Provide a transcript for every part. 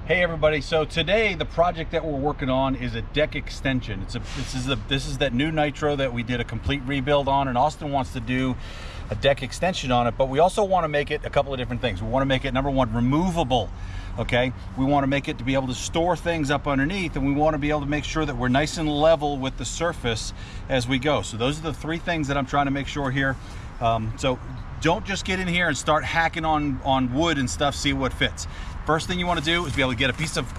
Hey everybody, so today the project that we're working on is a deck extension. This is that new Nitro that we did a complete rebuild on, and Austin wants to do a deck extension on it, but we also want to make it a couple of different things. We want to make it, number one, removable, okay? We want to make it to be able to store things up underneath, and we want to be able to make sure that we're nice and level with the surface as we go. So those are the three things that I'm trying to make sure here. So don't just get in here and start hacking on wood and stuff, see what fits. First thing you want to do is be able to get a piece of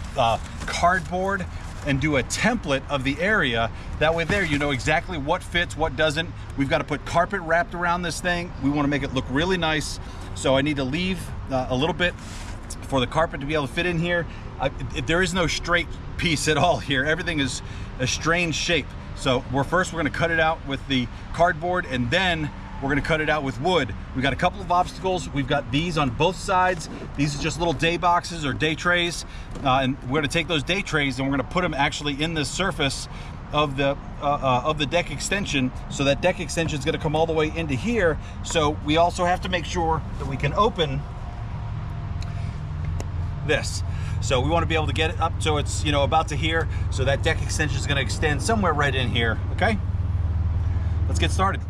cardboard and do a template of the area. That way there you know exactly what fits, what doesn't. We've got to put carpet wrapped around this thing. We want to make it look really nice. So I need to leave a little bit for the carpet to be able to fit in here. There is no straight piece at all here. Everything is a strange shape. So we're going to cut it out with the cardboard, and then we're going to cut it out with wood. We've got a couple of obstacles. We've got these on both sides. These are just little day boxes or day trays. And we're going to take those day trays and we're going to put them actually in the surface of the deck extension. So that deck extension is going to come all the way into here. So we also have to make sure that we can open this. So we want to be able to get it up so it's, you know, about to here. So that deck extension is going to extend somewhere right in here. Okay, let's get started.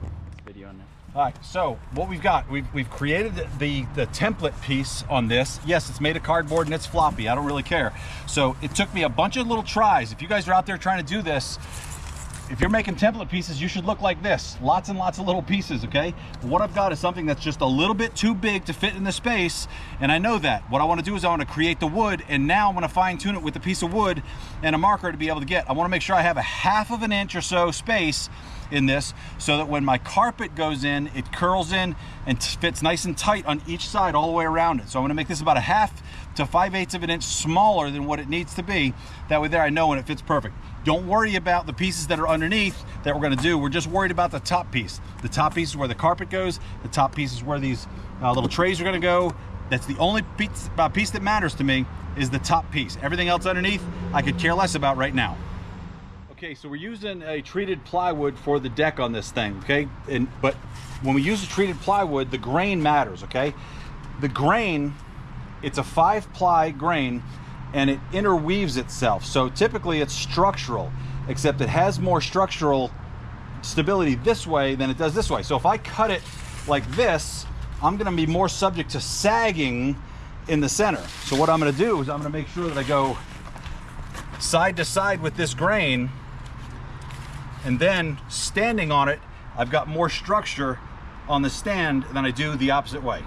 All right, so what we've got, we've created the template piece on this. Yes, it's made of cardboard and it's floppy. I don't really care. So it took me a bunch of little tries. If you guys are out there trying to do this, if you're making template pieces, you should look like this. Lots and lots of little pieces, okay? What I've got is something that's just a little bit too big to fit in the space, and I know that. What I want to do is I want to create the wood, and now I'm going to fine tune it with a piece of wood and a marker to be able to get. I want to make sure I have a 1/2 of an inch or so space in this, so that when my carpet goes in, it curls in and fits nice and tight on each side all the way around it. So I'm going to make this about a 1/2 to 5/8 of an inch smaller than what it needs to be. That way there I know when it fits perfect. Don't worry about the pieces that are underneath that we're going to do. We're just worried about the top piece. The top piece is where the carpet goes. The top piece is where these little trays are going to go. That's the only piece that matters to me, is the top piece. Everything else underneath I could care less about right now. Okay, so we're using a treated plywood for the deck on this thing, okay? But when we use a treated plywood, the grain matters, okay? The grain, it's a 5-ply grain, and it interweaves itself. So typically it's structural, except it has more structural stability this way than it does this way. So if I cut it like this, I'm gonna be more subject to sagging in the center. So what I'm gonna do is I'm gonna make sure that I go side to side with this grain, and then standing on it, I've got more structure on the stand than I do the opposite way.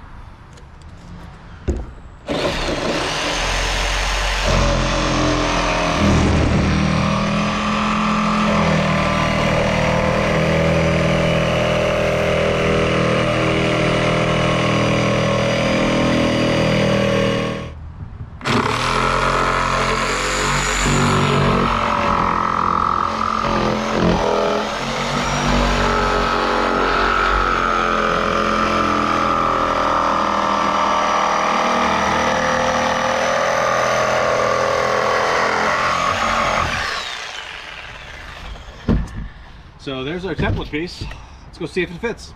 So there's our template piece. Let's go see if it fits.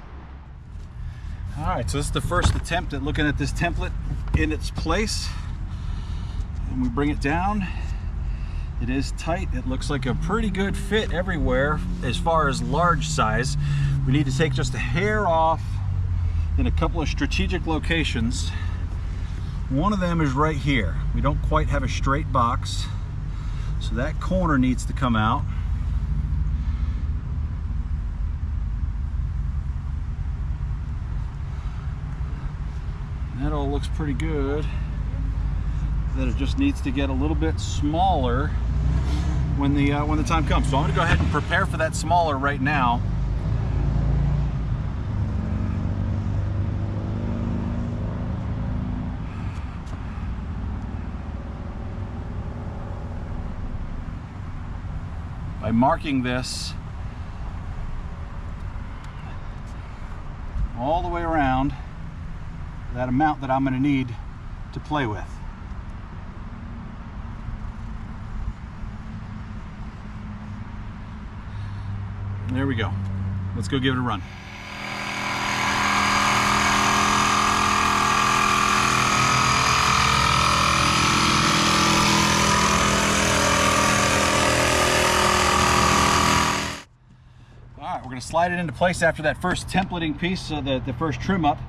All right, so this is the first attempt at looking at this template in its place. And we bring it down. It is tight. It looks like a pretty good fit everywhere as far as large size. We need to take just a hair off in a couple of strategic locations. One of them is right here. We don't quite have a straight box, so that corner needs to come out. That all looks pretty good. Then it just needs to get a little bit smaller when the time comes. So I'm going to go ahead and prepare for that smaller right now. By marking this all the way around, that amount that I'm going to need to play with. There we go. Let's go give it a run. going to slide it into place after that first templating piece, the first trim up.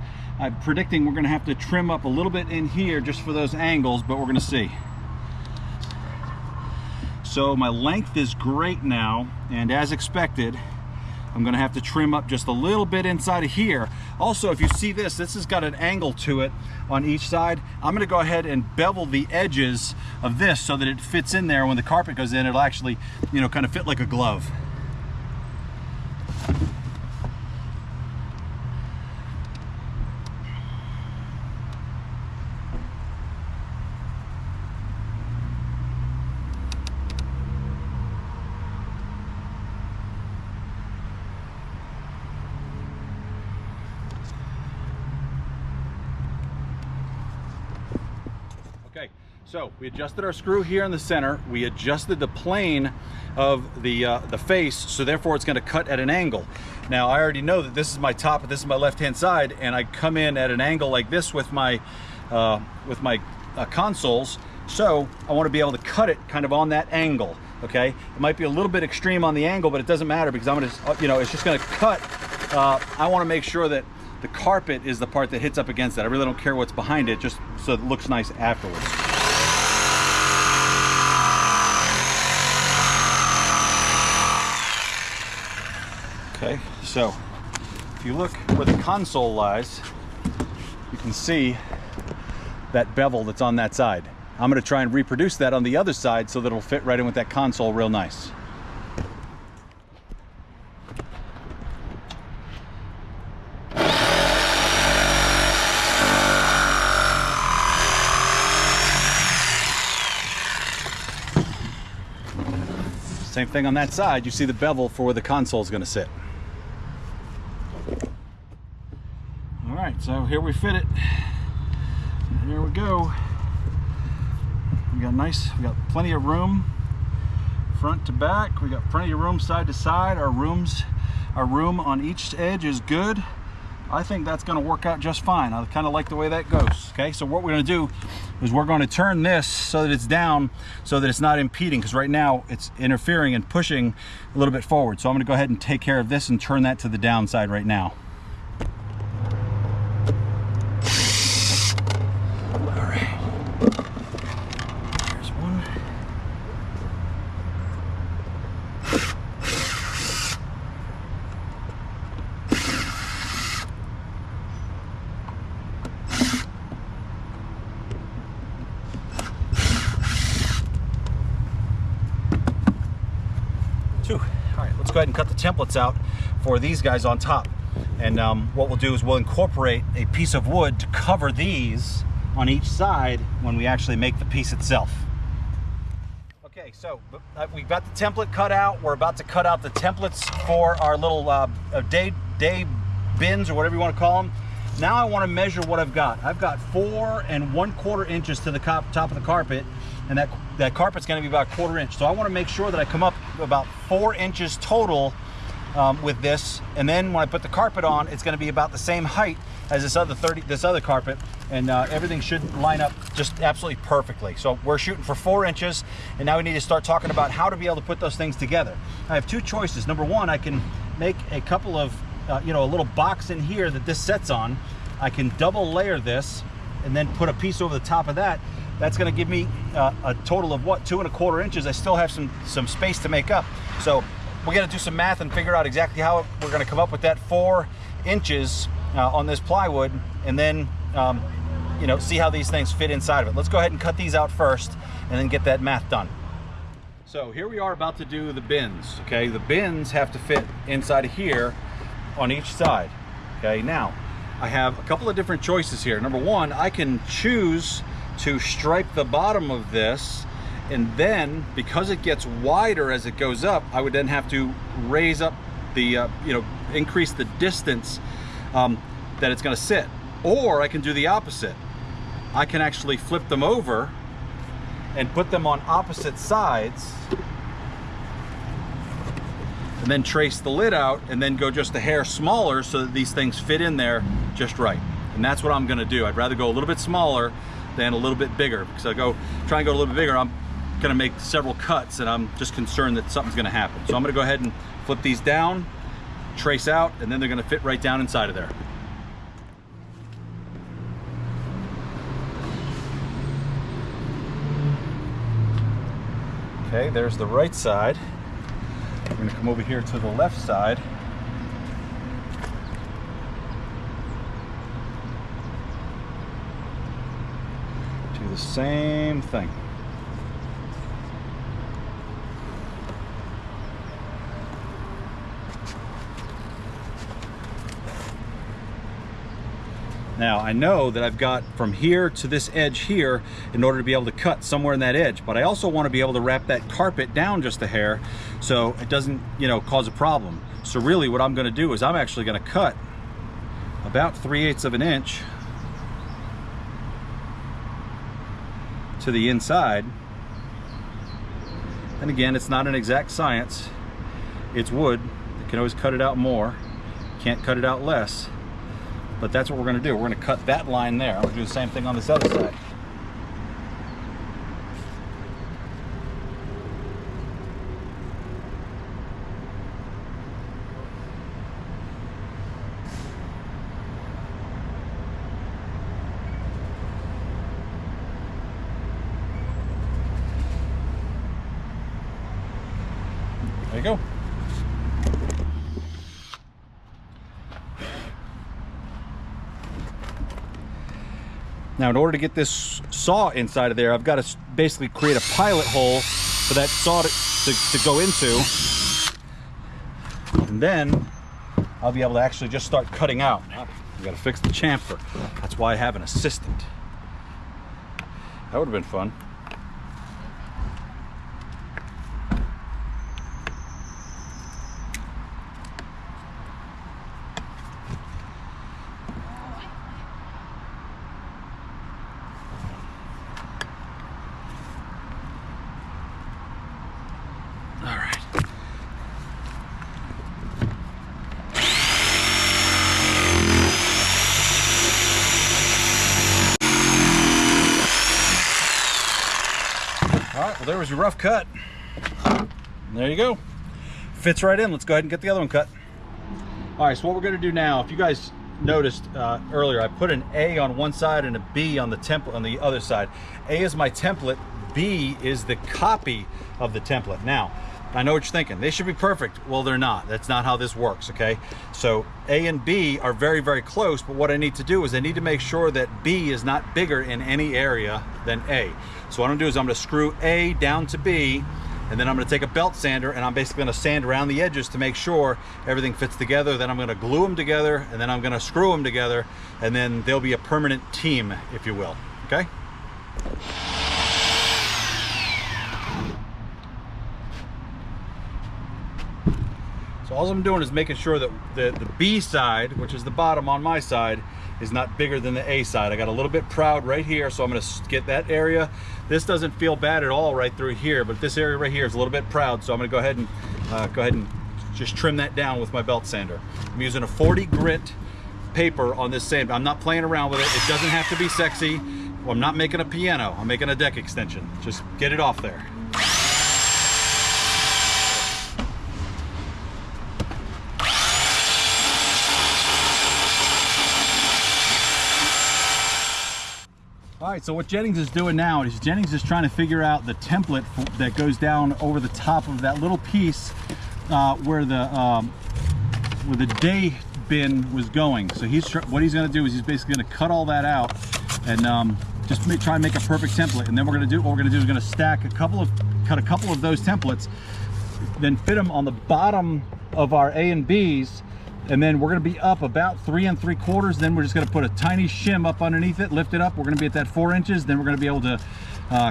I'm predicting we're going to have to trim up a little bit in here just for those angles, but we're going to see. So my length is great now, and as expected, I'm going to have to trim up just a little bit inside of here. Also, if you see this has got an angle to it on each side. I'm going to go ahead and bevel the edges of this so that it fits in there. When the carpet goes in, it'll actually, you know, kind of fit like a glove. Okay, so we adjusted our screw here in the center. We adjusted the plane of the face, so therefore it's going to cut at an angle. Now I already know that this is my top and this is my left-hand side, and I come in at an angle like this with my consoles. So I want to be able to cut it kind of on that angle. Okay, it might be a little bit extreme on the angle, but it doesn't matter because I'm going to, you know, it's just going to cut. I want to make sure that the carpet is the part that hits up against that. I really don't care what's behind it, just so it looks nice afterwards. Okay, so if you look where the console lies, you can see that bevel that's on that side. I'm going to try and reproduce that on the other side so that it'll fit right in with that console real nice. Same thing on that side. You see the bevel for where the console is going to sit. All right, so here we fit it. And here we go. We got plenty of room front to back. We got plenty of room side to side. Our room on each edge is good. I think that's going to work out just fine. I kind of like the way that goes. Okay, so what we're going to do is we're going to turn this so that it's down, so that it's not impeding, because right now it's interfering and pushing a little bit forward. So I'm going to go ahead and take care of this and turn that to the downside right now. All right. Here's one. All right, let's go ahead and cut the templates out for these guys on top. And what we'll do is we'll incorporate a piece of wood to cover these on each side when we actually make the piece itself. Okay, so we've got the template cut out. We're about to cut out the templates for our little day bins, or whatever you want to call them. Now I want to measure what I've got. I've got 4 1/4 inches to the top of the carpet, and that carpet's going to be about 1/4 inch. So I want to make sure that I come up about 4 inches total with this, and then when I put the carpet on, it's going to be about the same height as this other carpet, and everything should line up just absolutely perfectly. So we're shooting for 4 inches, and now we need to start talking about how to be able to put those things together. I have two choices. Number one, I can make a couple of you know, a little box in here that this sets on. I can double layer this and then put a piece over the top of that. That's going to give me a total of what, 2 1/4 inches. I still have some space to make up. So we're going to do some math and figure out exactly how we're going to come up with that 4 inches on this plywood, and then you know, see how these things fit inside of it. Let's go ahead and cut these out first and then get that math done. So here we are about to do the bins. Okay, the bins have to fit inside of here on each side. Okay, now I have a couple of different choices here. Number one, I can choose to stripe the bottom of this, and then because it gets wider as it goes up, I would then have to raise up the you know, increase the distance that it's going to sit. Or I can do the opposite. I can actually flip them over and put them on opposite sides, and then trace the lid out, and then go just a hair smaller so that these things fit in there just right. And that's what I'm going to do. I'd rather go a little bit smaller than a little bit bigger, because I try and go a little bit bigger, I'm going to make several cuts, and I'm just concerned that something's going to happen. So I'm going to go ahead and flip these down, trace out, and then they're gonna fit right down inside of there. Okay, there's the right side. We're gonna come over here to the left side. Do the same thing. Now, I know that I've got from here to this edge here in order to be able to cut somewhere in that edge, but I also want to be able to wrap that carpet down just a hair so it doesn't, you know, cause a problem. So really what I'm going to do is I'm actually going to cut about 3/8 of an inch to the inside. And again, it's not an exact science. It's wood. You can always cut it out more. Can't cut it out less. But that's what we're going to do. We're going to cut that line there. I'm going to do the same thing on this other side. There you go. Now, in order to get this saw inside of there, I've got to basically create a pilot hole for that saw to go into. And then I'll be able to actually just start cutting out. I've got to fix the chamfer. That's why I have an assistant. That would have been fun. All right, well, there was your rough cut. And there you go. Fits right in. Let's go ahead and get the other one cut. All right, so what we're gonna do now, if you guys noticed earlier, I put an A on one side and a B on the template on the other side. A is my template, B is the copy of the template. Now, I know what you're thinking. They should be perfect. Well, they're not. That's not how this works, okay? So A and B are very, very close, but what I need to do is I need to make sure that B is not bigger in any area than A. So what I'm gonna do is I'm gonna screw A down to B, and then I'm gonna take a belt sander and I'm basically gonna sand around the edges to make sure everything fits together. Then I'm gonna glue them together, and then I'm gonna screw them together, and then they'll be a permanent team, if you will, okay? So all I'm doing is making sure that the B side, which is the bottom on my side, is not bigger than the A side. I got a little bit proud right here, so I'm gonna get that area. This doesn't feel bad at all right through here, but this area right here is a little bit proud, so I'm gonna go ahead and just trim that down with my belt sander. I'm using a 40 grit paper on this sand. I'm not playing around with it. It doesn't have to be sexy. I'm not making a piano. I'm making a deck extension. Just get it off there. All right, so what Jennings is doing now is Jennings is trying to figure out the template that goes down over the top of that little piece where the day bin was going. So what he's going to do is he's basically going to cut all that out and just try and make a perfect template. And then what we're going to do is going to stack cut a couple of those templates, then fit them on the bottom of our A and B's. And then we're going to be up about 3 3/4. Then we're just going to put a tiny shim up underneath it, lift it up. We're going to be at that 4 inches. Then we're going to be able to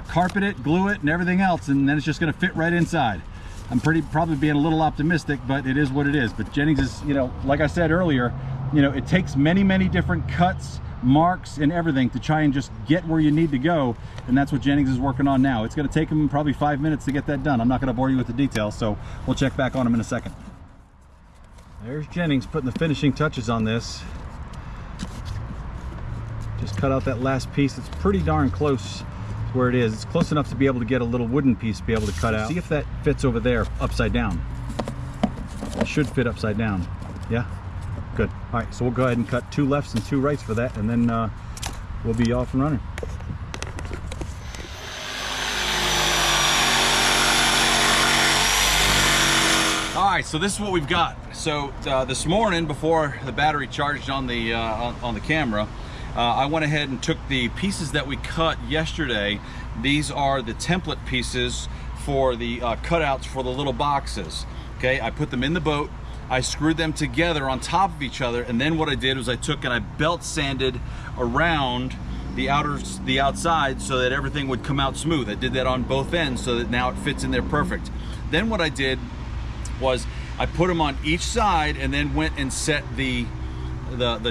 carpet it, glue it, and everything else. And then it's just going to fit right inside. I'm probably being a little optimistic, but it is what it is. But Jennings is, you know, like I said earlier, you know, it takes many, many different cuts, marks, and everything to try and just get where you need to go. And that's what Jennings is working on now. It's going to take him probably 5 minutes to get that done. I'm not going to bore you with the details, so we'll check back on him in a second. There's Jennings putting the finishing touches on this. Just cut out that last piece. It's pretty darn close to where it is. It's close enough to be able to get a little wooden piece to be able to cut out. See if that fits over there upside down. It should fit upside down. Yeah? Good. All right, so we'll go ahead and cut 2 lefts and 2 rights for that, and then we'll be off and running. All right, so this is what we've got. So this morning, before the battery charged on the camera, I went ahead and took the pieces that we cut yesterday. These are the template pieces for the cutouts for the little boxes. Okay, I put them in the boat. I screwed them together on top of each other, and then what I did was I took and I belt sanded around the outside so that everything would come out smooth. I did that on both ends so that now it fits in there perfect. Then what I did was I put them on each side and then went and set the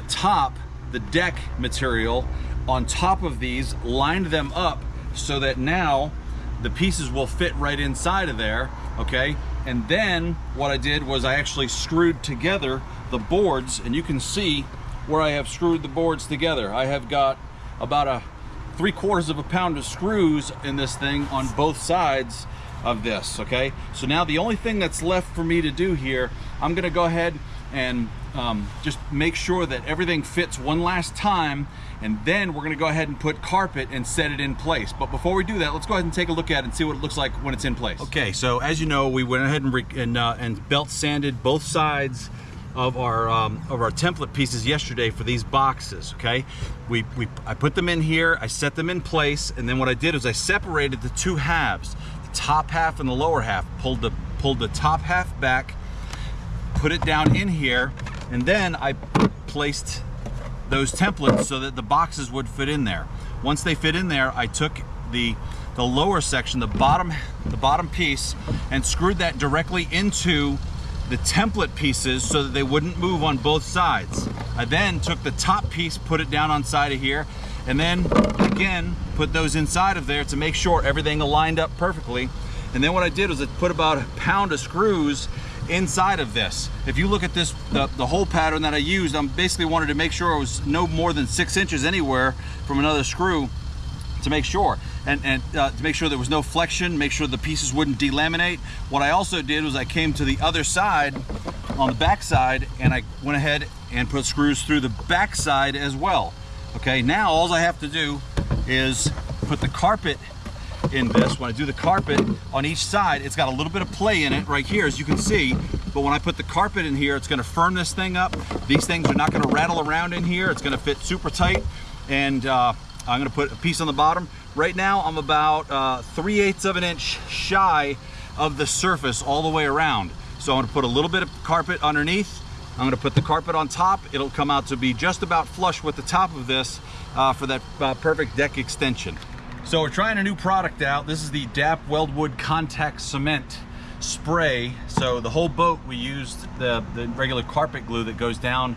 top, the deck material on top of these, lined them up so that now the pieces will fit right inside of there, okay? And then what I did was I actually screwed together the boards, and you can see where I have screwed the boards together. I have got about 3/4 of a pound of screws in this thing on both sides of this, okay? So now the only thing that's left for me to do here, I'm gonna go ahead and just make sure that everything fits one last time, and then we're gonna go ahead and put carpet and set it in place. But before we do that, let's go ahead and take a look at it and see what it looks like when it's in place. Okay, so as you know, we went ahead and belt sanded both sides of our template pieces yesterday for these boxes, okay? I put them in here, I set them in place, and then what I did is I separated the 2 halves, the top half and the lower half, pulled the top half back, put it down in here, and then I placed those templates so that the boxes would fit in there. Once they fit in there, I took the lower section, the bottom piece, and screwed that directly into the template pieces so that they wouldn't move on both sides. I then took the top piece, put it down on side of here, and then again put those inside of there to make sure everything aligned up perfectly. And then what I did was I put about 1 pound of screws inside of this. If you look at this, the hole pattern that I used, I basically wanted to make sure it was no more than 6 inches anywhere from another screw to make sure, and to make sure there was no flexion, make sure the pieces wouldn't delaminate. What I also did was I came to the other side, on the back side, and I went ahead and put screws through the back side as well. Okay, now all I have to do is put the carpet in this. When I do the carpet on each side, it's got a little bit of play in it right here, as you can see, but when I put the carpet in here, it's going to firm this thing up. These things are not going to rattle around in here. It's going to fit super tight, and I'm going to put a piece on the bottom. Right now I'm about 3/8 of an inch shy of the surface all the way around, so I'm going to put a little bit of carpet underneath. I'm going to put the carpet on top. It'll come out to be just about flush with the top of this for that perfect deck extension. So we're trying a new product out. This is the DAP Weldwood Contact Cement Spray. So the whole boat, we used the regular carpet glue that goes down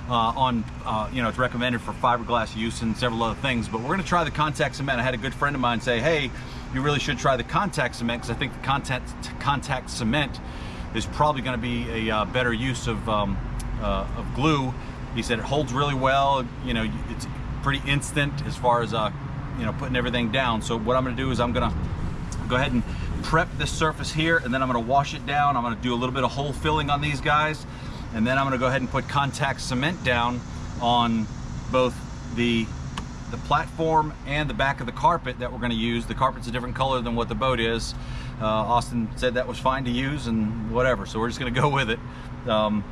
it's recommended for fiberglass use and several other things, but we're going to try the contact cement. I had a good friend of mine say, hey, you really should try the contact cement, because I think the contact cement is probably going to be a better use of glue. He said it holds really well. You know, it's pretty instant as far as putting everything down. So what I'm going to do is I'm going to go ahead and prep this surface here, and then I'm going to wash it down. I'm going to do a little bit of hole filling on these guys, and then I'm going to go ahead and put contact cement down on both the platform and the back of the carpet that we're going to use. The carpet's a different color than what the boat is. Austin said that was fine to use and whatever, so we're just going to go with it and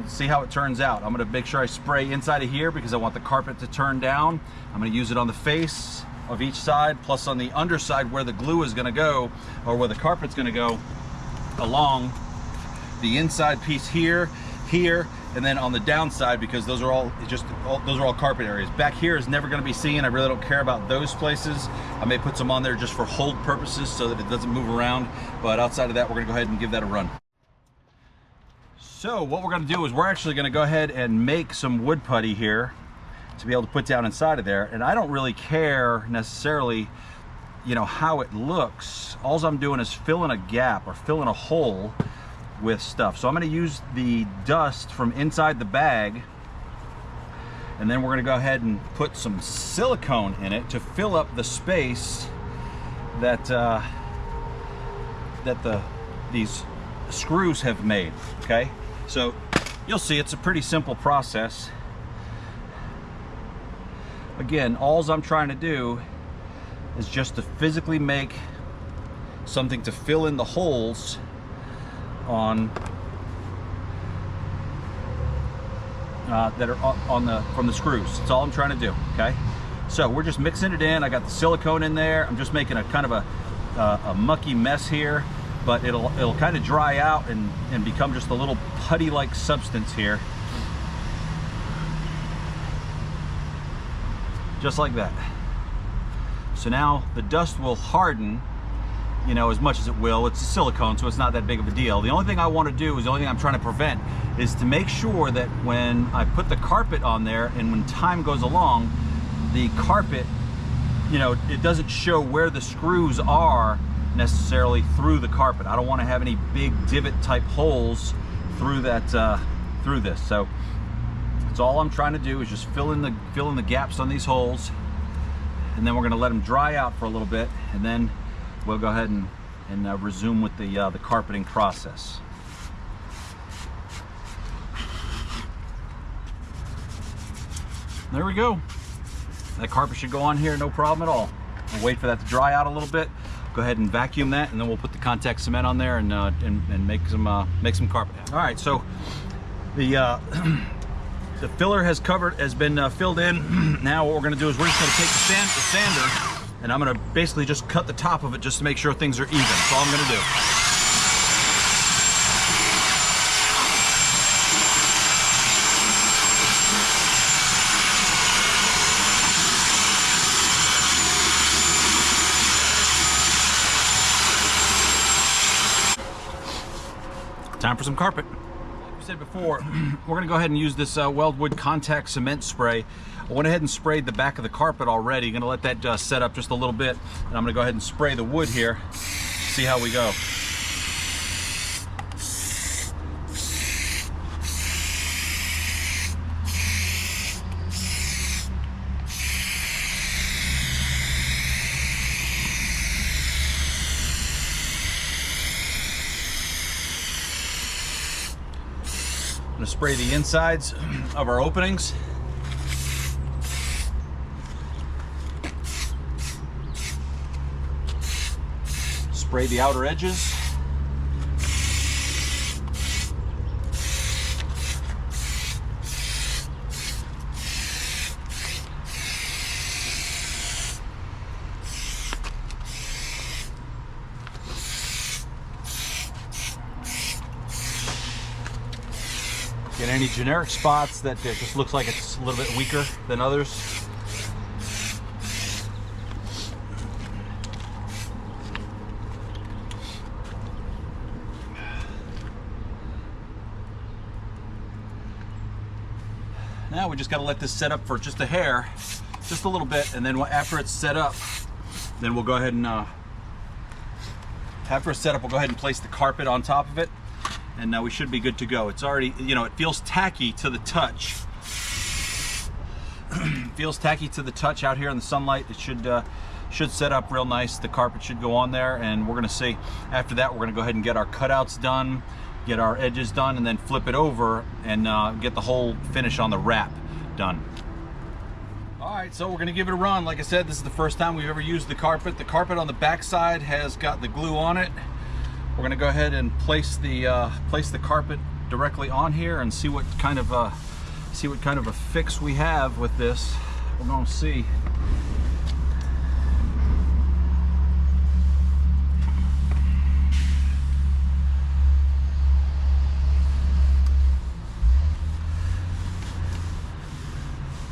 see how it turns out. I'm going to make sure I spray inside of here because I want the carpet to turn down. I'm going to use it on the face of each side, plus on the underside where the glue is going to go, or where the carpet's going to go, along the inside piece here, and then on the downside, because those are all carpet areas. Back here is never going to be seen. I really don't care about those places. I may put some on there just for hold purposes so that it doesn't move around, but outside of that, we're going to go ahead and give that a run. So what we're going to do is we're actually going to go ahead and make some wood putty here to be able to put down inside of there, and I don't really care necessarily how it looks. All I'm doing is filling a gap or filling a hole with stuff. So I'm going to use the dust from inside the bag, and then we're going to go ahead and put some silicone in it to fill up the space that these screws have made. Okay, So you'll see it's a pretty simple process. Again, all I'm trying to do is just to physically make something to fill in the holes on that are on from the screws. That's all I'm trying to do. Okay, so we're just mixing it in. I got the silicone in there. I'm just making a kind of a mucky mess here, but it'll kind of dry out and become just a little putty-like substance here, just like that. So now the dust will harden, you know, as much as it will. It's a silicone, so it's not that big of a deal. The only thing I want to do, is the only thing I'm trying to prevent, is to make sure that when I put the carpet on there and when time goes along, the carpet, you know, it doesn't show where the screws are necessarily through the carpet. I don't want to have any big divot type holes through that through this. So that's all I'm trying to do, is just fill in the gaps on these holes, and then we're going to let them dry out for a little bit, and then we'll go ahead and resume with the carpeting process. There we go. That carpet should go on here, no problem at all. We'll wait for that to dry out a little bit. Go ahead and vacuum that, and then we'll put the contact cement on there and make some carpet. All right, so the the filler has been filled in. Now what we're going to do is we're just going to take the sander, and I'm going to basically just cut the top of it just to make sure things are even. That's all I'm going to do. Time for some carpet. Like we said before, we're going to go ahead and use this Weldwood contact cement spray. I went ahead and sprayed the back of the carpet already. Going to let that set up just a little bit, and I'm going to go ahead and spray the wood here. See how we go. I'm going to spray the insides of our openings. Spray the outer edges. Get any generic spots that it just looks like it's a little bit weaker than others. Now we just got to let this set up for just a hair, just a little bit, and then after it's set up, then we'll go ahead and after it's set up, we'll go ahead and place the carpet on top of it, and now we should be good to go. It's already, you know, it feels tacky to the touch. Feels tacky to the touch out here in the sunlight. It should set up real nice. The carpet should go on there, and we're going to see after that, we're going to go ahead and get our cutouts done, get our edges done, and then flip it over and get the whole finish on the wrap done. All right, so we're gonna give it a run. Like I said, this is the first time we've ever used the carpet. The carpet on the back side has got the glue on it. We're gonna go ahead and place the carpet directly on here and see what kind of a fix we have with this. We're gonna see.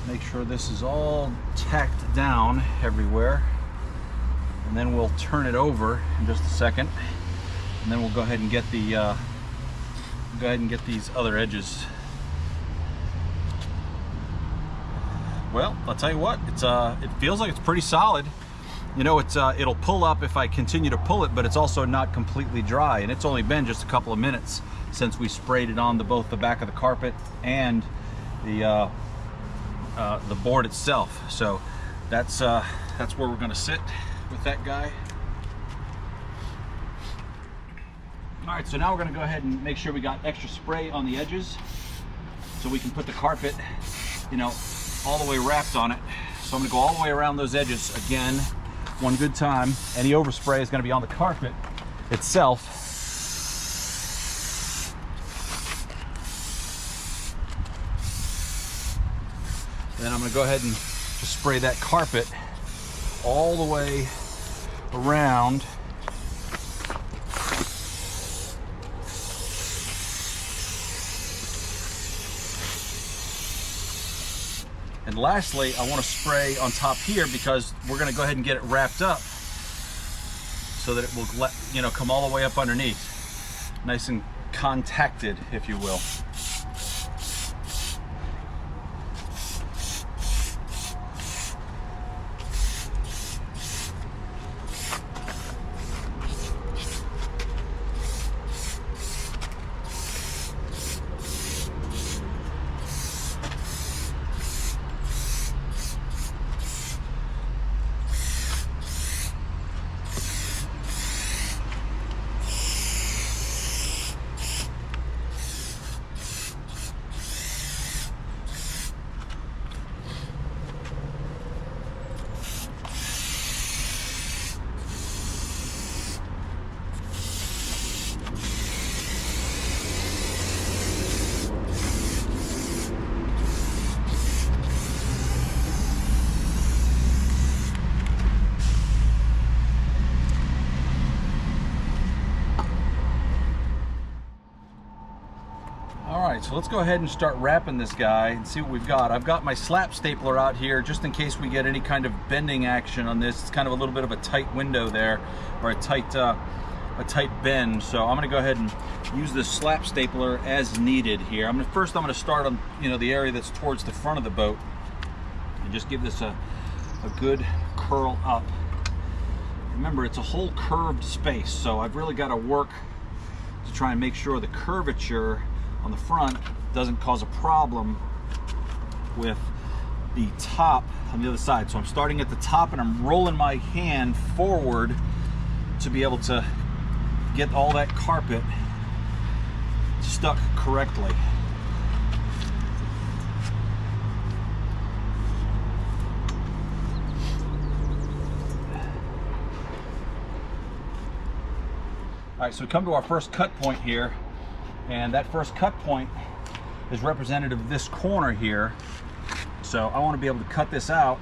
Make sure this is all tacked down everywhere, and then we'll turn it over in just a second, and then we'll go ahead and get these other edges. Well, I'll tell you what, it feels like it's pretty solid. You know, it'll pull up if I continue to pull it, but it's also not completely dry, and it's only been just a couple of minutes since we sprayed it on both the back of the carpet and the board itself. So that's where we're going to sit with that guy. All right, so now we're gonna go ahead and make sure we got extra spray on the edges so we can put the carpet, you know, all the way wrapped on it. So I'm gonna go all the way around those edges again, one good time. Any overspray is gonna be on the carpet itself. Then I'm gonna go ahead and just spray that carpet all the way around. And lastly, I want to spray on top here because we're going to go ahead and get it wrapped up so that it will let, you know, come all the way up underneath. Nice and contacted, if you will. So let's go ahead and start wrapping this guy and see what we've got. I've got my slap stapler out here just in case we get any kind of bending action on this. It's kind of a little bit of a tight window there, or a tight bend. So I'm going to go ahead and use this slap stapler as needed here. First I'm going to start on, you know, the area that's towards the front of the boat and just give this a good curl up. Remember, it's a whole curved space, so I've really got to work to try and make sure the curvature on the front doesn't cause a problem with the top on the other side. So I'm starting at the top and I'm rolling my hand forward to be able to get all that carpet stuck correctly. All right, so we come to our first cut point here. And that first cut point is representative of this corner here. So I want to be able to cut this out,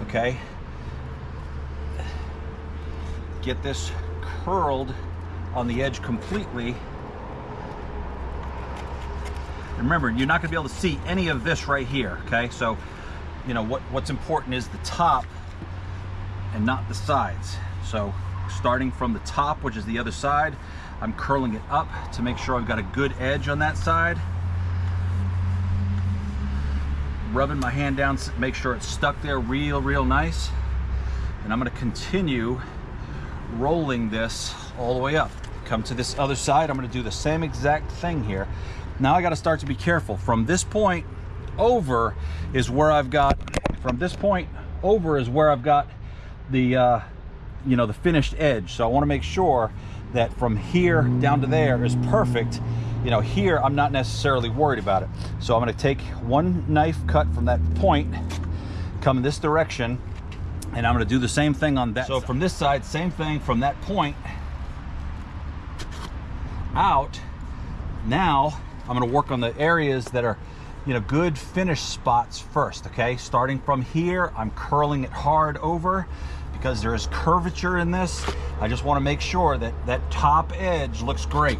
okay? Get this curled on the edge completely. And remember, you're not going to be able to see any of this right here, okay? So, you know, what's important is the top and not the sides. So starting from the top, which is the other side, I'm curling it up to make sure I've got a good edge on that side. Rubbing my hand down to make sure it's stuck there real nice. And I'm going to continue rolling this all the way up. Come to this other side, I'm going to do the same exact thing here. Now I got to start to be careful. From this point over is where I've got, the you know, the finished edge. So I want to make sure that from here down to there is perfect. You know, here I'm not necessarily worried about it. So I'm going to take one knife cut from that point, come in this direction, and I'm going to do the same thing on that. So from this side, same thing from that point out. Now I'm going to work on the areas that are, you know, good finish spots first. Okay, starting from here, I'm curling it hard over because there is curvature in this. I just want to make sure that that top edge looks great.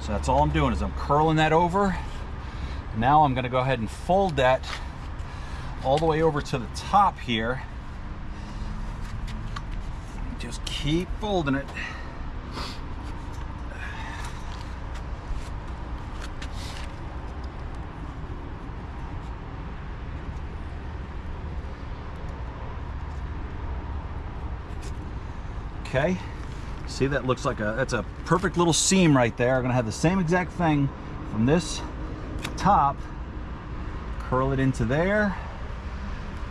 So that's all I'm doing, is I'm curling that over. Now I'm going to go ahead and fold that all the way over to the top here. Just keep folding it. Okay, see, that looks like that's a perfect little seam right there. I'm gonna have the same exact thing from this top, curl it into there,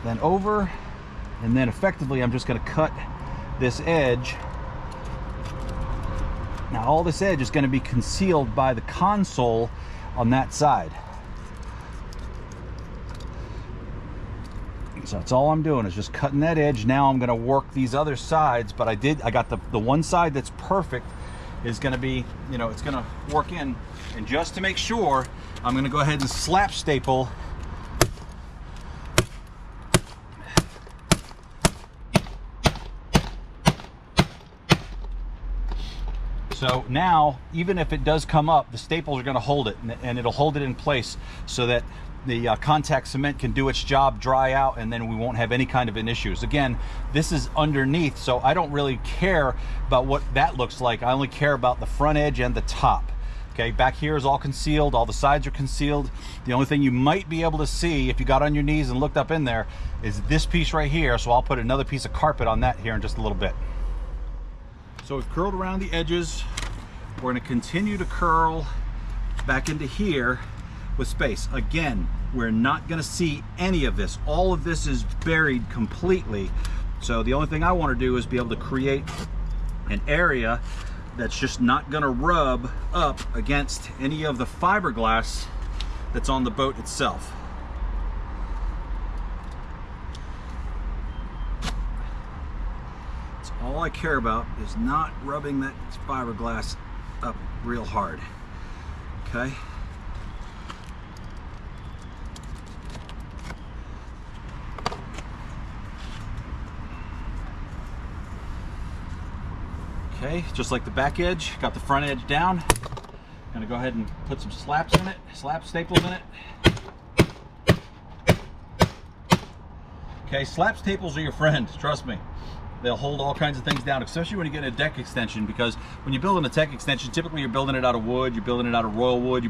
then over, and then effectively I'm just gonna cut this edge Now all this edge is going to be concealed by the console on that side. So that's all I'm doing is just cutting that edge. Now I'm going to work these other sides, but I got the one side that's perfect is going to be, you know, it's going to work in. And just to make sure, I'm going to go ahead and slap staple so now, even if it does come up, the staples are going to hold it, and it'll hold it in place so that the contact cement can do its job, dry out, and then we won't have any kind of an issues. Again, this is underneath, so I don't really care about what that looks like. I only care about the front edge and the top. Okay, back here is all concealed, all the sides are concealed. The only thing you might be able to see if you got on your knees and looked up in there is this piece right here, so I'll put another piece of carpet on that here in just a little bit. So we've curled around the edges. We're going to continue to curl back into here with space. Again, we're not going to see any of this. All of this is buried completely. So the only thing I want to do is be able to create an area that's just not going to rub up against any of the fiberglass that's on the boat itself. That's all I care about, is not rubbing that fiberglass up real hard. Okay. Okay, just like the back edge, got the front edge down. Gonna go ahead and put some slaps in it, slap staples in it. Okay, slap staples are your friend, trust me. They'll hold all kinds of things down, especially when you get a deck extension, because when you're building a deck extension, typically you're building it out of wood, you're building it out of royal wood,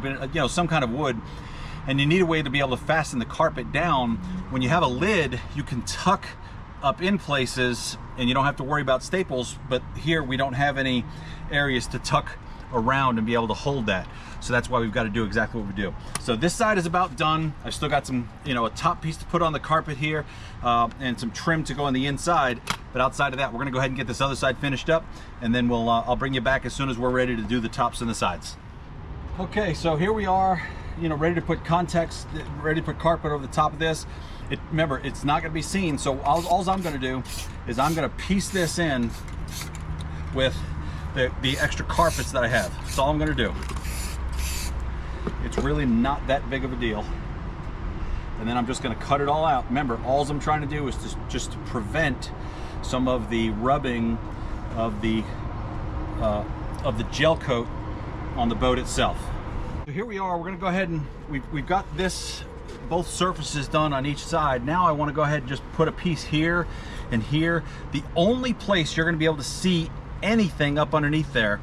some kind of wood, and you need a way to be able to fasten the carpet down. When you have a lid, you can tuck up in places and you don't have to worry about staples, but here we don't have any areas to tuck around and be able to hold that. So that's why we've got to do exactly what we do. So this side is about done. I've still got some, a top piece to put on the carpet here and some trim to go on the inside. But outside of that, we're gonna go ahead and get this other side finished up, and then I'll bring you back as soon as we're ready to do the tops and the sides. Okay, so here we are, ready to put ready to put carpet over the top of this. Remember, it's not gonna be seen, so all I'm gonna do is I'm gonna piece this in with the extra carpets that I have. That's all I'm gonna do. It's really not that big of a deal. And then I'm just gonna cut it all out. Remember, all I'm trying to do is just to prevent some of the rubbing of the gel coat on the boat itself. So here we are, we're gonna go ahead and we've got both surfaces done on each side. Now I wanna go ahead and just put a piece here and here. The only place you're gonna be able to see anything up underneath there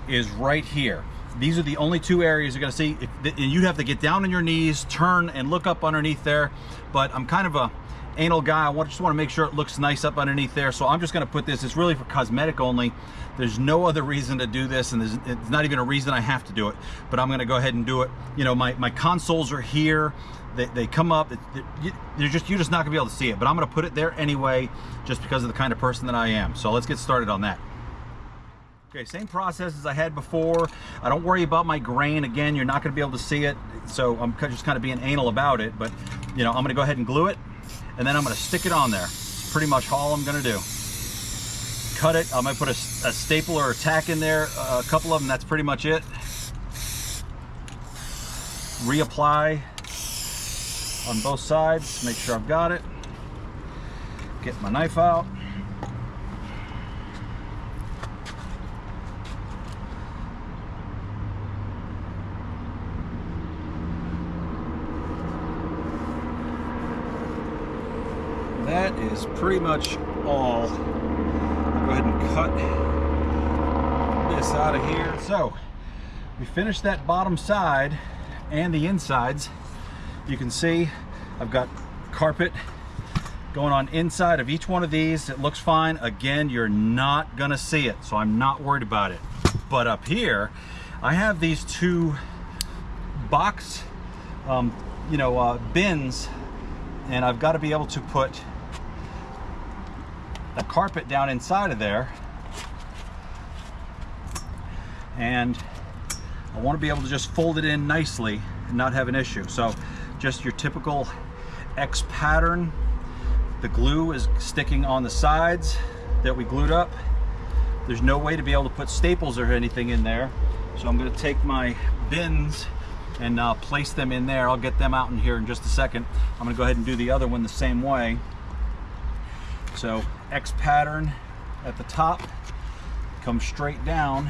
is right here. These are the only two areas you're gonna see, and you'd have to get down on your knees, turn and look up underneath there, but I'm kind of a anal guy. I just want to make sure it looks nice up underneath there, so I'm just going to put this. It's really for cosmetic only. There's no other reason to do this, and it's not even a reason I have to do it, but I'm going to go ahead and do it. My consoles are here. They come up. You're just not going to be able to see it, but I'm going to put it there anyway, just because of the kind of person that I am. So let's get started on that. Okay, same process as I had before. I don't worry about my grain. Again, you're not going to be able to see it, so I'm just kind of being anal about it, but I'm going to go ahead and glue it, and then I'm going to stick it on there. It's pretty much all I'm going to do. Cut it. I might put a staple or a tack in there, a couple of them. That's pretty much it. Reapply on both sides. Make sure I've got it. Get my knife out. That is pretty much all. I'll go ahead and cut this out of here. So we finished that bottom side and the insides. You can see I've got carpet going on inside of each one of these. It looks fine. Again, you're not gonna see it, so I'm not worried about it. But up here, I have these two box bins, and I've got to be able to put a carpet down inside of there, and I want to be able to just fold it in nicely and not have an issue. So just your typical X pattern. The glue is sticking on the sides that we glued up. There's no way to be able to put staples or anything in there. So I'm going to take my bins and place them in there. I'll get them out in here in just a second. I'm going to go ahead and do the other one the same way. So X pattern at the top, come straight down,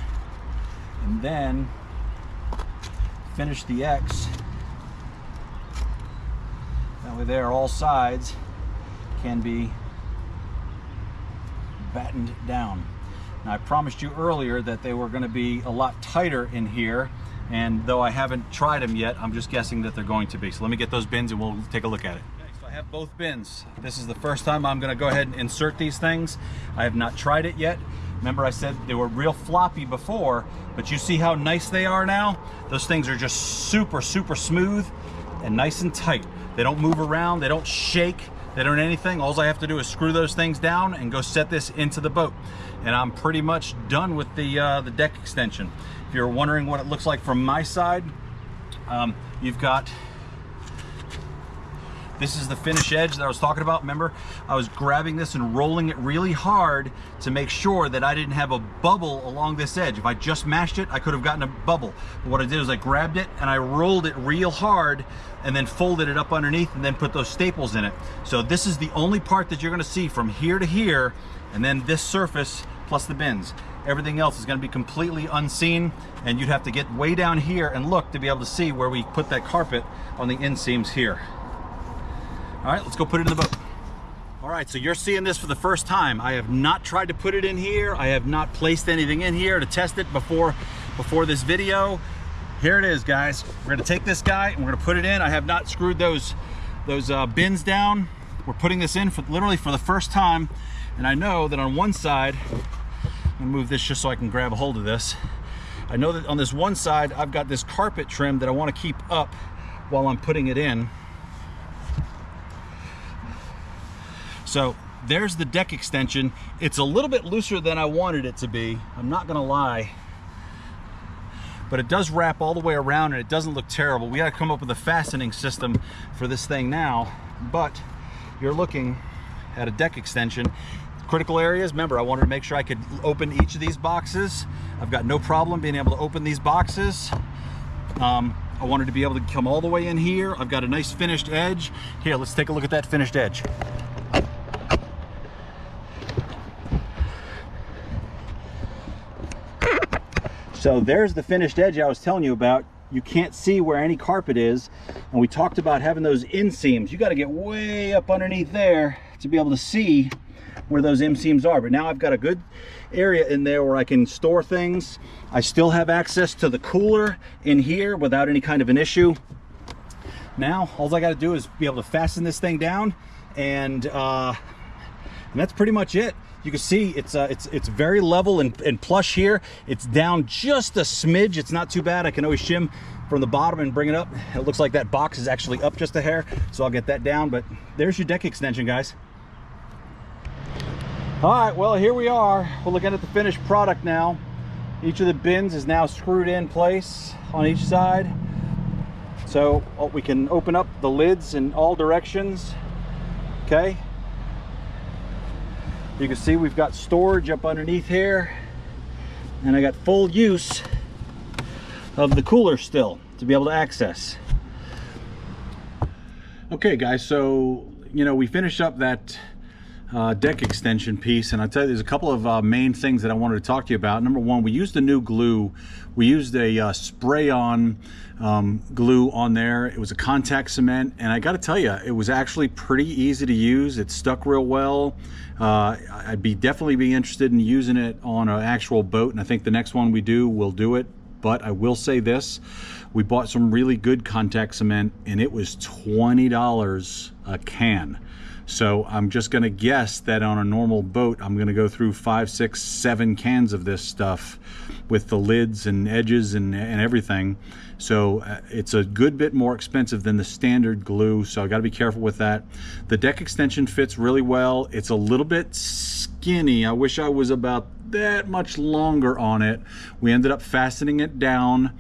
and then finish the X. That way there, all sides can be battened down. Now I promised you earlier that they were going to be a lot tighter in here, and though I haven't tried them yet, I'm just guessing that they're going to be. So let me get those bins and we'll take a look at it. Okay, so I have both bins. This is the first time I'm going to go ahead and insert these things. I have not tried it yet. Remember I said they were real floppy before, but you see how nice they are now? Those things are just super, super smooth and nice and tight. They don't move around, they don't shake, they don't anything. All I have to do is screw those things down and go set this into the boat. And I'm pretty much done with the deck extension. If you're wondering what it looks like from my side, you've got, this is the finish edge that I was talking about. Remember, I was grabbing this and rolling it really hard to make sure that I didn't have a bubble along this edge. If I just mashed it, I could have gotten a bubble. But what I did was I grabbed it and I rolled it real hard and then folded it up underneath and then put those staples in it. So this is the only part that you're gonna see from here to here, and then this surface plus the bins. Everything else is gonna be completely unseen, and you'd have to get way down here and look to be able to see where we put that carpet on the inseams here. All right, let's go put it in the boat. All right, so you're seeing this for the first time. I have not tried to put it in here. I have not placed anything in here to test it before this video. Here it is, guys. We're gonna take this guy and we're gonna put it in. I have not screwed those bins down. We're putting this in literally for the first time. And I know that on one side, I'm gonna move this just so I can grab a hold of this. I know that on this one side, I've got this carpet trim that I wanna keep up while I'm putting it in. So there's the deck extension. It's a little bit looser than I wanted it to be. I'm not gonna lie. But it does wrap all the way around and it doesn't look terrible. We gotta come up with a fastening system for this thing now, but you're looking at a deck extension. Critical areas, remember, I wanted to make sure I could open each of these boxes. I've got no problem being able to open these boxes. I wanted to be able to come all the way in here. I've got a nice finished edge. Here, let's take a look at that finished edge. So there's the finished edge I was telling you about. You can't see where any carpet is. And we talked about having those inseams. You got to get way up underneath there to be able to see where those inseams are. But now I've got a good area in there where I can store things. I still have access to the cooler in here without any kind of an issue. Now, all I got to do is be able to fasten this thing down, and that's pretty much it. You can see it's very level and plush here. It's down just a smidge. It's not too bad. I can always shim from the bottom and bring it up. It looks like that box is actually up just a hair, so I'll get that down. But there's your deck extension, guys. All right, well, here we are. We're looking at the finished product now. Each of the bins is now screwed in place on each side. So we can open up the lids in all directions, okay? You can see we've got storage up underneath here, and I got full use of the cooler still to be able to access. Okay, guys, so, you know, we finished up that deck extension piece, and I'll tell you, there's a couple of main things that I wanted to talk to you about. Number one, we used a new glue. We used a spray-on glue on there. It was a contact cement, and I got to tell you, it was actually pretty easy to use. It stuck real well. I'd definitely be interested in using it on an actual boat, and I think the next one we do, we'll do it. But I will say this, we bought some really good contact cement, and it was $20 a can. So I'm just going to guess that on a normal boat, I'm going to go through 5, 6, 7 cans of this stuff with the lids and edges and everything. So it's a good bit more expensive than the standard glue, so I got to be careful with that. The deck extension fits really well. It's a little bit skinny. I wish I was about that much longer on it. We ended up fastening it down,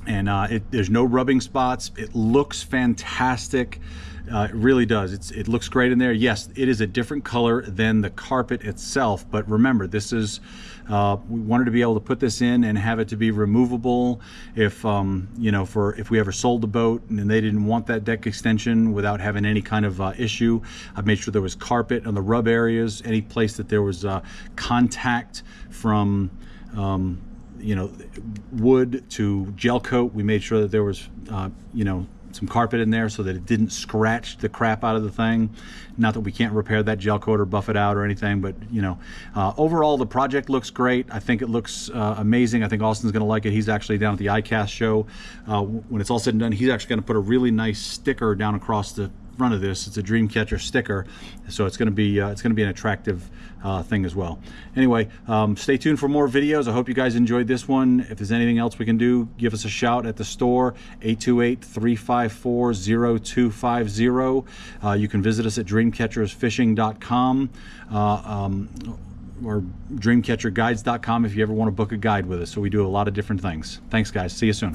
there's no rubbing spots. It looks fantastic. It really does. It looks great in there. Yes, it is a different color than the carpet itself, but remember, this is we wanted to be able to put this in and have it to be removable if you know, if we ever sold the boat and they didn't want that deck extension without having any kind of issue. I made sure there was carpet on the rub areas, any place that there was contact from you know, wood to gel coat. We made sure that there was you know, some carpet in there so that it didn't scratch the crap out of the thing. Not that we can't repair that gel coat or buff it out or anything, but you know, overall the project looks great. I think it looks amazing. I think Austin's gonna like it. He's actually down at the ICAST show. When it's all said and done, he's actually gonna put a really nice sticker down across the front of this. It's a Dreamcatcher sticker, so it's going to be an attractive thing as well. Anyway, stay tuned for more videos. I hope you guys enjoyed this one. If there's anything else we can do, give us a shout at the store, 828-354-0250. You can visit us at dreamcatchersfishing.com or dreamcatcherguides.com if you ever want to book a guide with us. So we do a lot of different things. Thanks guys, see you soon.